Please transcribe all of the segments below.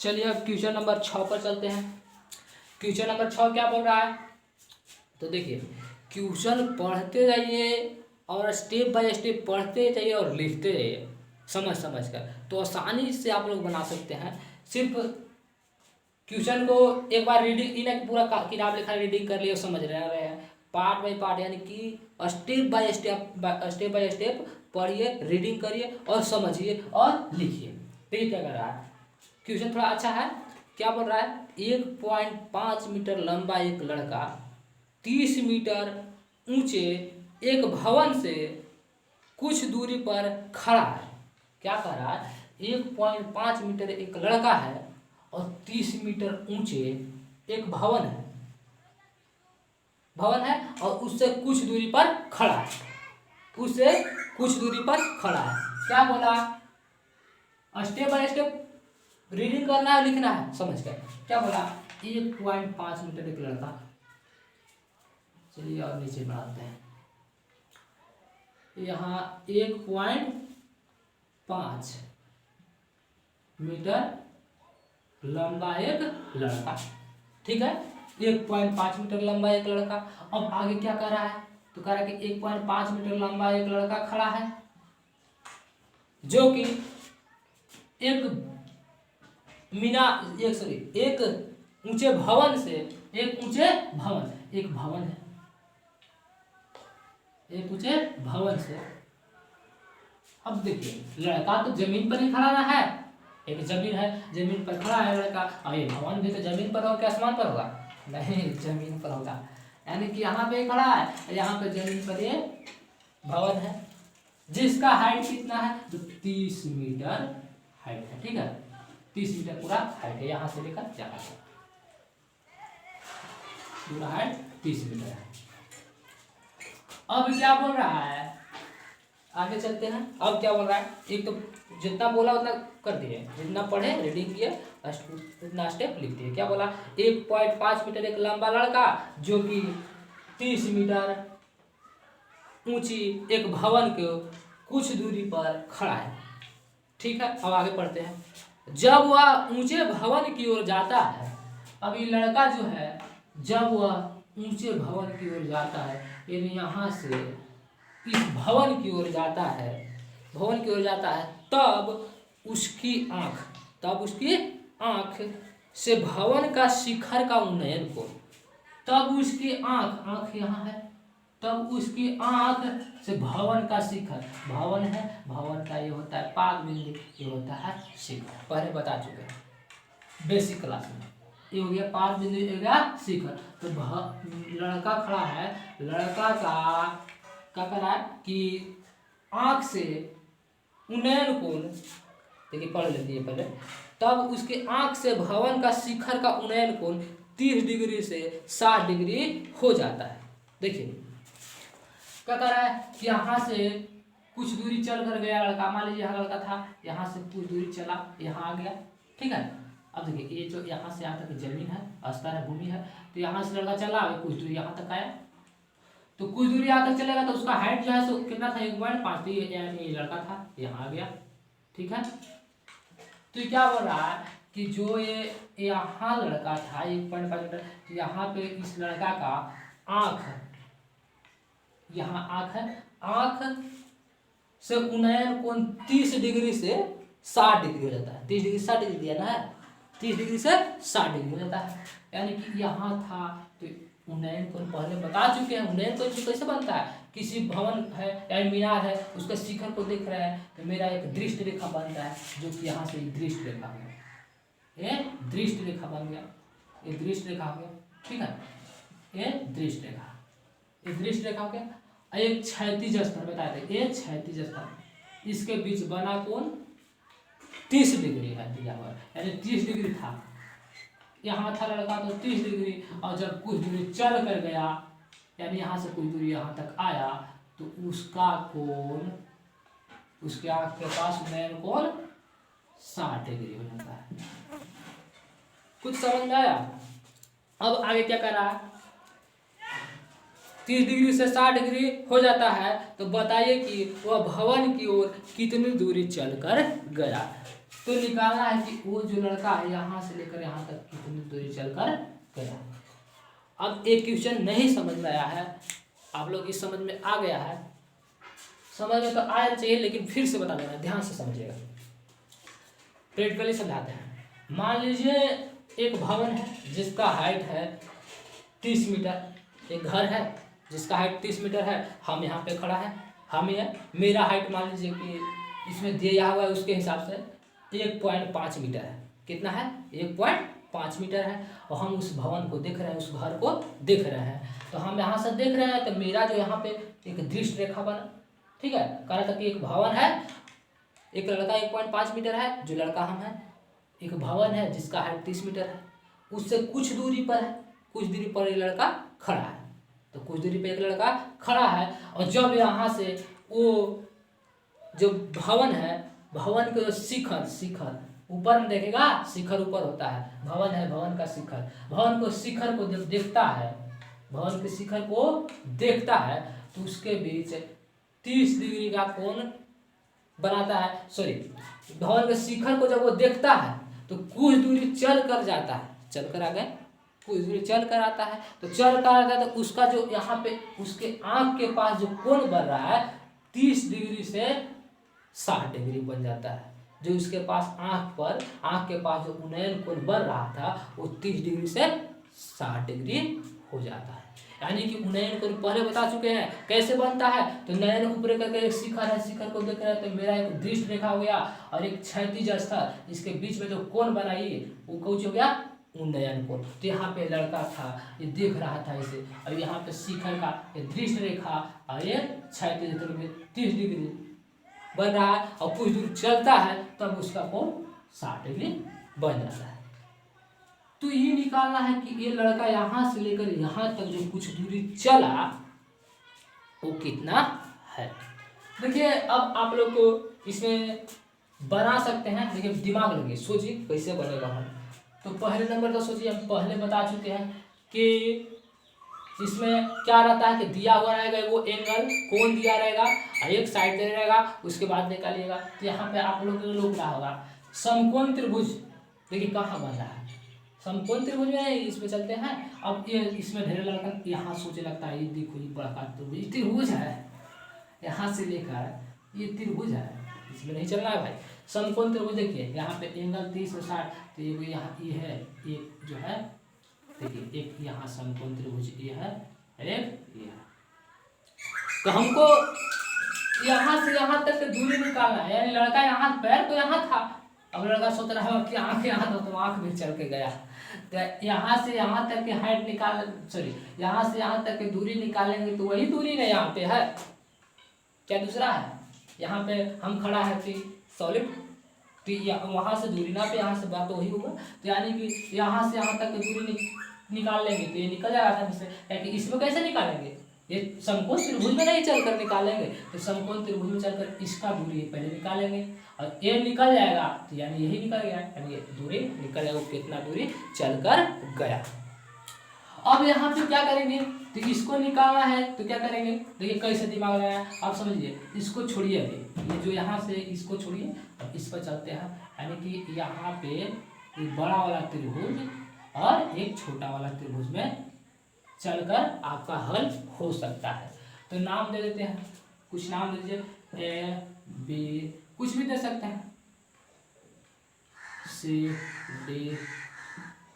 चलिए अब question number 6 पर चलते हैं। क्वेश्चन नंबर 6 क्या बोल रहा है, तो देखिए क्वेश्चन पढ़ते जाइए और स्टेप बाय स्टेप पढ़ते जाइए और लिखते जाइए समझ समझ कर, तो आसानी से आप लोग बना सकते हैं। सिर्फ क्वेश्चन को एक बार रीडिंग इन्हें पूरा किताब लिखा रीडिंग कर लिए समझ रहे हैं, पार्ट बाय पार्ट यानी कि स्टेप बाय स्टेप पढ़िए, रीडिंग करिए और समझिए और लिखिए। देखिए क्या कर रहा है, क्वेश्चन थोड़ा अच्छा है। क्या बोल रहा है, 1.5 मीटर लंबा एक लड़का 30 मीटर ऊंचे एक भवन से कुछ दूरी पर खड़ा है। क्या कह रहा है, 1.5 मीटर एक लड़का है और 30 मीटर ऊंचे एक भवन है और उससे कुछ दूरी पर खड़ा है, उससे कुछ दूरी पर खड़ा है। क्या बोला, स्टेप बाय स्टेप रीडिंग करना है, लिखना है समझ कर। क्या बोला, 1.5 मीटर एक लड़का, चलिए और नीचे बढ़ाते हैं, यहाँ 1.5 मीटर लंबा एक लड़का, ठीक है, 1.5 मीटर लंबा एक लड़का। अब आगे क्या कर रहा है, तो कह रहा है कि 1.5 मीटर लंबा एक लड़का खड़ा है जो कि एक ऊंचे भवन से, एक ऊंचे भवन से। अब देखिए लड़का तो जमीन पर ही खड़ा ना है, एक जमीन है, जमीन पर खड़ा है लड़का, और ये भवन भी तो जमीन पर होगा, आसमान पर होगा, नहीं जमीन पर होगा, यानी कि यहाँ पे खड़ा है, यहाँ पे जमीन पर ये भवन है जिसका हाइट कितना है, तो 30 मीटर हाइट है, ठीक है, 30 मीटर पूरा हाइट है, यहाँ से लेकर यहाँ तक पूरा हाइट 30 मीटर है। अब क्या बोल रहा है, आगे चलते हैं। अब क्या बोल रहा है, एक तो जितना बोला उतना कर दिए, जितना पढ़े रीडिंग किए उतना स्टेप लिख दिए। क्या बोला, 1.5 मीटर एक लंबा लड़का जो कि 30 मीटर ऊंची एक भवन के कुछ दूरी पर खड़ा है, ठीक है। अब आगे पढ़ते हैं। जब वह ऊंचे भवन की ओर जाता है, अब ये लड़का जो है जब वह ऊंचे भवन की ओर जाता है, यानी यहाँ से इस भवन की ओर जाता है, तब उसकी आंख से भवन का शिखर का उन्नयन को, तब उसकी आंख यहाँ है, तब उसकी आंख से भवन का शिखर, भवन है, भवन का ये होता है पाद बिंदु, ये होता है शिखर, पहले बता चुके हैं बेसिक क्लास में। ये हो गया पाद बिंदु, ये हो गया शिखर। तो लड़का खड़ा है, लड़का का क्या कर रहा है कि आंख से उन्नयन कोण, देखिए पढ़ लेती है पहले, तब उसके आंख से भवन का शिखर का उन्नयन कोण 30 डिग्री से 60 डिग्री हो जाता है। देखिए क्या कर रहा है कि यहाँ से कुछ दूरी चल कर गया लड़का, मान लीजिए यहाँ लड़का था, यहाँ से कुछ दूरी चला, यहाँ आ गया, ठीक है। अब देखिए ये जो यहाँ से यहाँ तक जमीन है, अस्तर है, भूमि है, तो यहाँ से लड़का चला, कुछ दूरी यहाँ तक आया, तो कुछ दूरी यहाँ तक चलेगा तो उसका हाइट जो है सो कितना था, 1.5, यानी ये लड़का था, यहाँ आ गया, ठीक है। तो क्या बोल रहा है कि जो ये यहाँ लड़का था 1.5 मीटर, तो यहाँ पे इस लड़का का आंख, यहाँ आंख है, आंख से उन्नयन कोण 30 डिग्री से 60 डिग्री हो जाता है, 30 डिग्री 60 डिग्री दिया ना है, 30 डिग्री से 60 डिग्री हो जाता है, यानी कि यहाँ था तो उन्नयन कोण पहले बता चुके हैं। उन्नयन कोण कैसे बनता है, किसी भवन है या मीनार है, उसके शिखर को देख रहे हैं तो मेरा एक दृष्ट रेखा बनता है, जो कि यहाँ से दृष्ट रेखा हो गया, ये दृष्ट रेखा बन गया, ये दृष्ट रेखा हो गया, ठीक है, ये दृष्ट रेखा, ये दृष्ट रेखा हो गया। एक क्षैतिज स्तर बताए थे, ये क्षैतिज स्तर, इसके बीच बना कोण 30 डिग्री है दिया हुआ, यानी 30 डिग्री था, यहाँ था लड़का तो 30 डिग्री, और जब कुछ दूरी चल कर गया, यानी यहाँ से कुछ दूरी यहाँ तक आया, तो उसका कोण, उसके आंख के पास उन्नयन कोण 60 डिग्री हो जाता है। कुछ समझ में आया। अब आगे क्या कर रहा है, 30 डिग्री से 60 डिग्री हो जाता है, तो बताइए कि वह भवन की ओर कितनी दूरी चलकर गया। तो निकालना है कि वो जो लड़का है यहाँ से लेकर यहाँ तक कितनी दूरी चलकर गया। अब एक क्वेश्चन नहीं समझ में आया है, आप लोग इस समझ में आ गया है, समझ में तो आना चाहिए लेकिन फिर से बता देना, ध्यान से समझिएगा, प्रैक्टिकली समझाते हैं। मान लीजिए एक भवन है जिसका हाइट है 30 मीटर, एक घर है जिसका हाइट 30 मीटर है, हम यहाँ पे खड़ा है, हम ये मेरा हाइट मान लीजिए कि इसमें दिया हुआ है उसके हिसाब से 1.5 मीटर है। कितना है? 1.5 मीटर है। और हम उस भवन को देख रहे हैं, उस घर को देख रहे हैं। तो हम यहाँ से देख रहे हैं तो मेरा जो यहाँ पे एक दृष्टि रेखा बना, ठीक है, कह रहा था कि एक भवन है, एक लड़का 1.5 मीटर है जो लड़का हम है, एक भवन है जिसका हाइट 30 मीटर है, उससे कुछ दूरी पर है, कुछ दूरी पर एक लड़का खड़ा है। तो कुछ दूरी पर एक लड़का खड़ा है और जब यहाँ से वो जो भवन है, भवन के शिखर, शिखर ऊपर में देखेगा, शिखर ऊपर होता है, भवन है, भवन का शिखर, भवन को शिखर को जब देखता है, भवन के शिखर को देखता है तो उसके बीच 30 डिग्री का कोण बनाता है। सॉरी, भवन के शिखर को जब वो देखता है तो कुछ दूरी चल कर जाता है, चल कर आ गए, कुछ दूरी चल कर आता है, तो चल कर आता है तो उसका जो यहाँ पे उसके आँख के पास जो कोण बन रहा है 30 डिग्री से 60 डिग्री बन जाता है। जो उसके पास आँख के पास जो उन्नयन कोण बन रहा था वो 30 डिग्री से 60 डिग्री हो जाता है। यानी कि उन्नयन कोण पहले बता चुके हैं कैसे बनता है। तो नयन ऊपर करके एक शिखर है, शिखर को देख रहे हैं तो मेरा एक दृष्टि रेखा हो गया और एक क्षैतिज स्तर, इसके बीच में जो कोण बनाई वो कौन हो गया? उन्नयन कोण। तो यहाँ पे लड़का था, ये देख रहा था इसे, और यहाँ पे शिखर का ये दृष्टि रेखा और ये क्षैतिज 30 डिग्री बन रहा है और कुछ दूर चलता है तब उसका कोण 60 डिग्री बन जाता है। तो ये निकालना है कि ये लड़का यहाँ से लेकर यहाँ तक जो कुछ दूरी चला वो कितना है। देखिए अब आप लोग को इसमें बना सकते हैं, देखिए दिमाग लगे, सोचिए कैसे बनेगा। हम तो पहले नंबर का सोचिए, हम पहले बता चुके हैं कि इसमें क्या रहता है कि दिया हुआ रहेगा वो एंगल, कोण दिया रहेगा और एक साइड दे रहेगा, उसके बाद निकालिएगा। तो यहाँ पे आप लोग क्या होगा, समकोण त्रिभुज। देखिए कहाँ बन रहा है समकोण त्रिभुज में, इसमें चलते हैं। अब ये इसमें ढेर लड़का यहाँ सोचे लगता है, ये देखो ये बड़ा त्रिभुज, त्रिभुज है, यहाँ से लेकर ये त्रिभुज है, इसमें नहीं चलना है भाई। समकोण त्रिभुज देखिए यहाँ पे एंगल 30 और 60, तो ये यहाँ ये है, एक जो है देखिए एक यहाँ समकोण त्रिभुज ये है, एक ये है। तो हमको यहाँ से यहाँ तक दूरी निकालना है, यानी लड़का यहाँ पैर तो यहाँ था, अब लड़का सोच रहा है कि आँख यहाँ था तो आँख भी चल के गया। तो यहाँ से यहाँ तक की हाइट निकाल, सॉरी यहाँ से यहाँ तक की दूरी निकालेंगे तो वही दूरी ना यहाँ पे है, क्या दूसरा है? यहाँ पे हम खड़ा है कि सॉलिड, तो वहाँ से दूरी ना पे यहाँ से बात तो वही होगा। तो यानी कि यहाँ से यहाँ तक की दूरी निकाल लेंगे तो ये निकल जाएगा आसानी से, यानी इसमें कैसे निकालेंगे, ये समकोण त्रिभुज में नहीं चलकर निकालेंगे, तो समकोण त्रिभुज में चलकर इसका दूरी पहले निकालेंगे और ये निकल जाएगा तो यानी यही निकल गया, यानी दूरी निकल जाएगा, कितना दूरी चलकर गया। अब यहाँ पे क्या करेंगे, तो इसको निकालना है तो क्या करेंगे, देखिए कैसे दिमाग लगाया आप समझिए। इसको छोड़िए अभी, ये जो यहाँ से इसको छोड़िए और इस पर चलते हैं, यानी कि यहाँ पे एक बड़ा वाला त्रिभुज और एक छोटा वाला त्रिभुज में चलकर आपका हल हो सकता है। तो नाम दे देते हैं, कुछ नाम दे दीजिए, ए बी कुछ भी दे सकते हैं, C D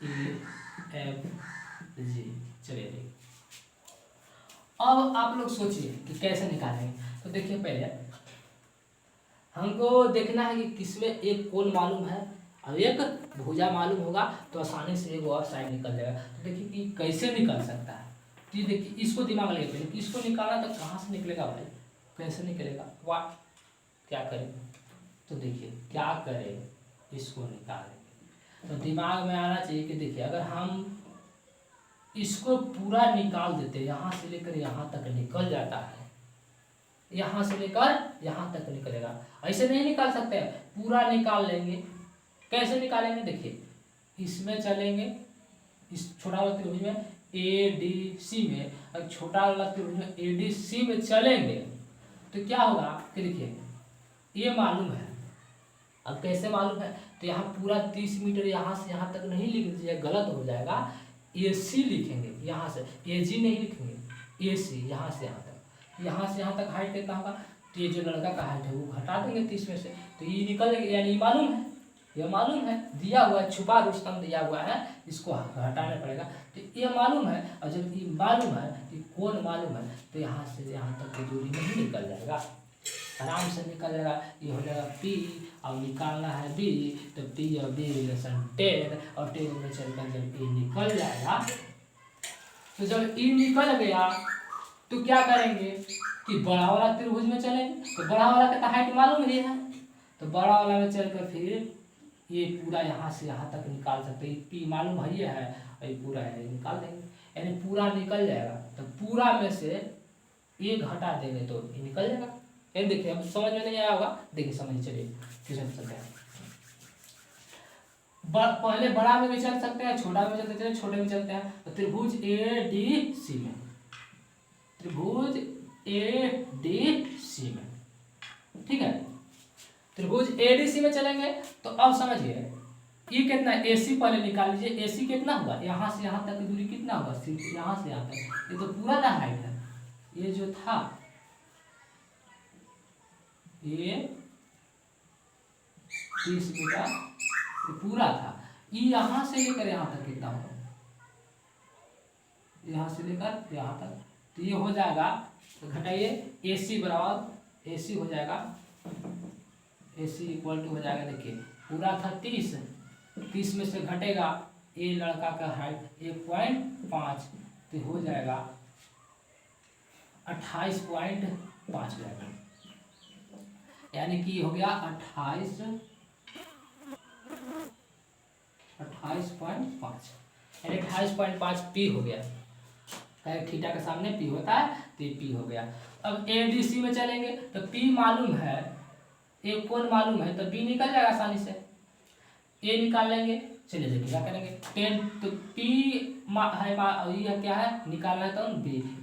E F G. चलिए अब आप लोग सोचिए कि कैसे निकालेंगे। तो देखिए पहले हमको देखना है कि किसमें एक कोण मालूम है और एक भुजा मालूम होगा तो आसानी से एक और साइड निकल जाएगा। तो देखिए कि कैसे निकल सकता है, तो देखिए इसको दिमाग लगे पहले कि इसको निकालना तो कहाँ से निकलेगा भाई, कैसे निकलेगा, वाह क्या करें। तो देखिए क्या करें, इसको निकालेंगे तो दिमाग में आना चाहिए कि देखिए अगर हम इसको पूरा निकाल देते, यहाँ से लेकर यहाँ तक निकल जाता है, यहाँ से लेकर यहाँ तक निकलेगा, ऐसे नहीं निकाल सकते, पूरा निकाल लेंगे। कैसे निकालेंगे, देखिए इसमें चलेंगे, इस छोटा वाला त्रिभुज में ए डी सी में, और छोटा वाला त्रिभुज में ए डी सी में चलेंगे तो क्या होगा कि देखिए ये मालूम है अब कैसे मालूम है, तो यहाँ पूरा 30 मीटर यहाँ से यहाँ तक नहीं लिख दीजिए, गलत हो जाएगा। AC लिखेंगे, यहाँ से AG नहीं लिखेंगे, AC यहाँ से यहाँ तक, यहाँ से यहाँ तक हाइट कितना होगा, तो ये जो लड़का का हाइट है वो घटा देंगे 30 में से, तो ये निकल जाएगा। यानी ये मालूम है, ये मालूम है, दिया हुआ है, छुपा रुस्तम दिया हुआ है, इसको हटाना पड़ेगा। तो ये मालूम है, और जब ये मालूम है कि कोण मालूम है, तो यहाँ से यहाँ तक की दूरी नहीं निकल जाएगा, आराम से निकल जाएगा। ये हो जाएगा P और निकालना है B, तो P और B रिलेशन 10, और 10 में चलकर जब E निकल जाएगा, तो जब E निकल गया तो क्या करेंगे कि बड़ा वाला त्रिभुज में चलेंगे, तो बड़ा वाला का हाइट मालूम ही है, तो बड़ा वाला में चलकर फिर ये पूरा यहाँ से यहाँ तक निकाल सकते हैं। P मालूम है, ये है, और ये पूरा है, निकाल देंगे, यानी पूरा निकल जाएगा। तो पूरा में से एक घटा देंगे तो ये निकल जाएगा। ये देखिए, अब समझ में नहीं आया होगा, देखिए समझ चलिए, ट्यूशन चलते हैं। पहले बड़ा में भी चल सकते हैं, छोटा में चलते हैं, छोटे में चलते हैं। तो त्रिभुज ADC में, त्रिभुज ADC में, ठीक है, त्रिभुज ADC में चलेंगे। तो अब समझिए ये कितना है, AC पहले निकाल लीजिए। AC कितना हुआ, यहाँ से यहाँ तक की दूरी कितना होगा, सिर्फ यहाँ से यहाँ तक, ये तो पूरा ना हाइट है, ये जो था ये 30 मीटर पूरा था। ये यहाँ से लेकर यहाँ तक कितना होगा, यहाँ से लेकर यहाँ तक, तो ये हो जाएगा, तो घटाइए, AC बराबर AC हो जाएगा, AC इक्वल टू हो जाएगा, देखिए पूरा था 30 में से घटेगा ये लड़का का हाइट 1.5, तो हो जाएगा 28.5 जाएगा, यानी कि हो गया 28.5, यानी 28.5 P हो गया। थीटा के सामने P होता है, तो ये P हो गया। अब ADC में चलेंगे, तो P मालूम है, एक कोण मालूम है, तो B निकल जाएगा आसानी से, A निकाल लेंगे। चलिए देखिए क्या करेंगे, 10, तो P है, ये क्या है, निकालना है, तो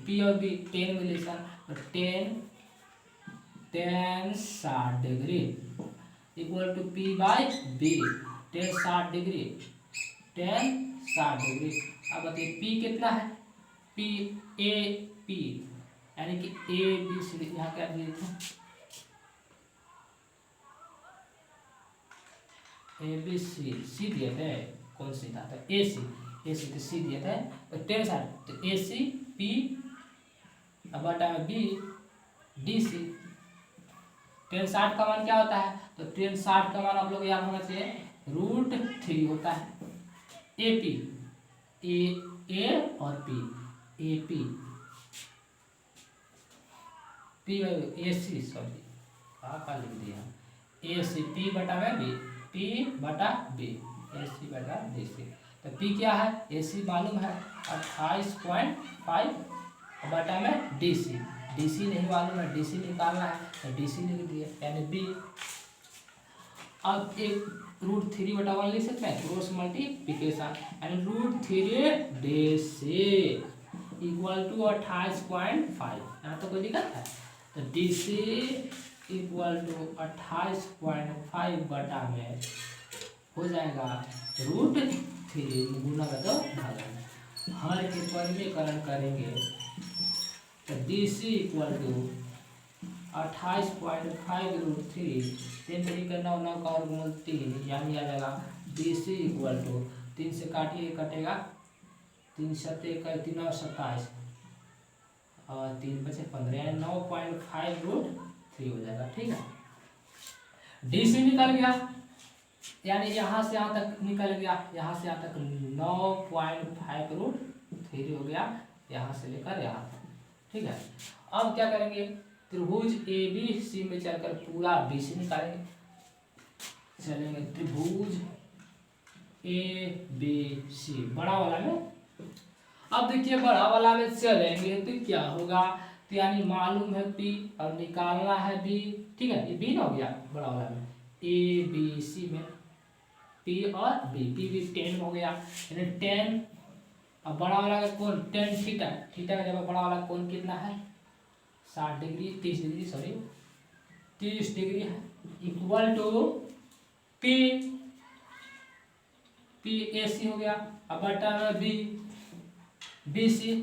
P और B 10 रिलेशन, तो 10 60 degree equal to P/B, 10 60 degree, 10 60 degree. अब बताइए P कितना है, P यानी कि ABC, यहाँ क्या दिए थे, ABC, C दिए थे, कौन सी था, तो AC तो C दिए थे, तो 10 60, तो AC P अब बटा में B DC। 10 60 का मान क्या होता है, तो 10 60 का मान आप लोग याद होना चाहिए, √3 होता है। AP A और P, AP AC, सॉरी क्या लिख दिया, AC P बटा में B, P बटा B, AC बटा DC। तो P क्या है, AC मालूम है 28.5 बटा में DC नहीं मालूम है, DC निकालना है, तो DC लिख दिए, यानी B। अब एक √3 बटा 1 लिख सकते हैं, क्रॉस मल्टीप्लिकेशन, यानी √3 DC इक्वल टू 28.5, यहाँ तो कोई दिक्कत है, तो DC इक्वल टू 28.5 बटा में हो जाएगा √3 गुना का, तो भागा, हर के परिमेयकरण करेंगे, तो DC इक्वल टू 28.5 √3, 3 तरीके 9 9 का वर्गमूल 3, यानी आ जाएगा DC इक्वल टू, 3 से काटिए कटेगा, 3 7 3 9 27 और 3 बचे 15, यानी 9.5 √3 हो जाएगा, ठीक है। DC निकल गया, यानी यहाँ से यहाँ तक निकल गया, यहाँ से यहाँ तक 9.5 √3 हो गया, यहाँ से लेकर यहाँ तक, ठीक है। अब क्या करेंगे, त्रिभुज ABC में चलकर पूरा BC निकालेंगे, चलेंगे त्रिभुज ABC बड़ा वाला में। अब देखिए बड़ा वाला में चलेंगे तो क्या होगा, तो यानी मालूम है P और निकालना है B, ठीक है, ये B ना हो गया बड़ा वाला में, ABC में P और B, P भी 10 हो गया, यानी 10, अब बड़ा वाला का कोण 10 थीटा का जब बड़ा वाला कोण कितना है 30 डिग्री है, equal to P P A C हो गया। अब बटा में बी सी।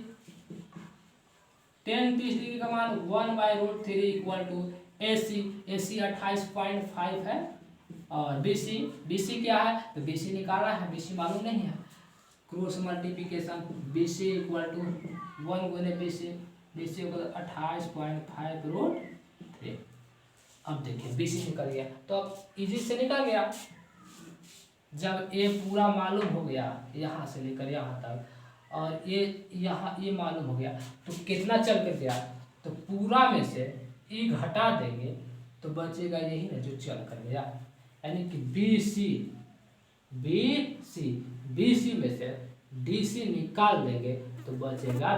टेन 30 डिग्री का मान 1/√3 इक्वल टू ए सी 28.5 है। और बी सी क्या है, तो बी सी निकालना है, बी सी मालूम नहीं है। Cross multiplication B C equal to 1 गुने बी सी इक्वल 28.5√3। अब देखिए बी सी निकल गया, तो अब इजी से निकल गया। जब ए पूरा मालूम हो गया यहाँ से लेकर यहाँ तक, और ये यहाँ ये मालूम हो गया, तो कितना चल कर गया, तो पूरा में से ई घटा देंगे तो बचेगा यही ना जो चल कर गया, यानी कि बी सी में से डी सी निकाल देंगे तो बचेगा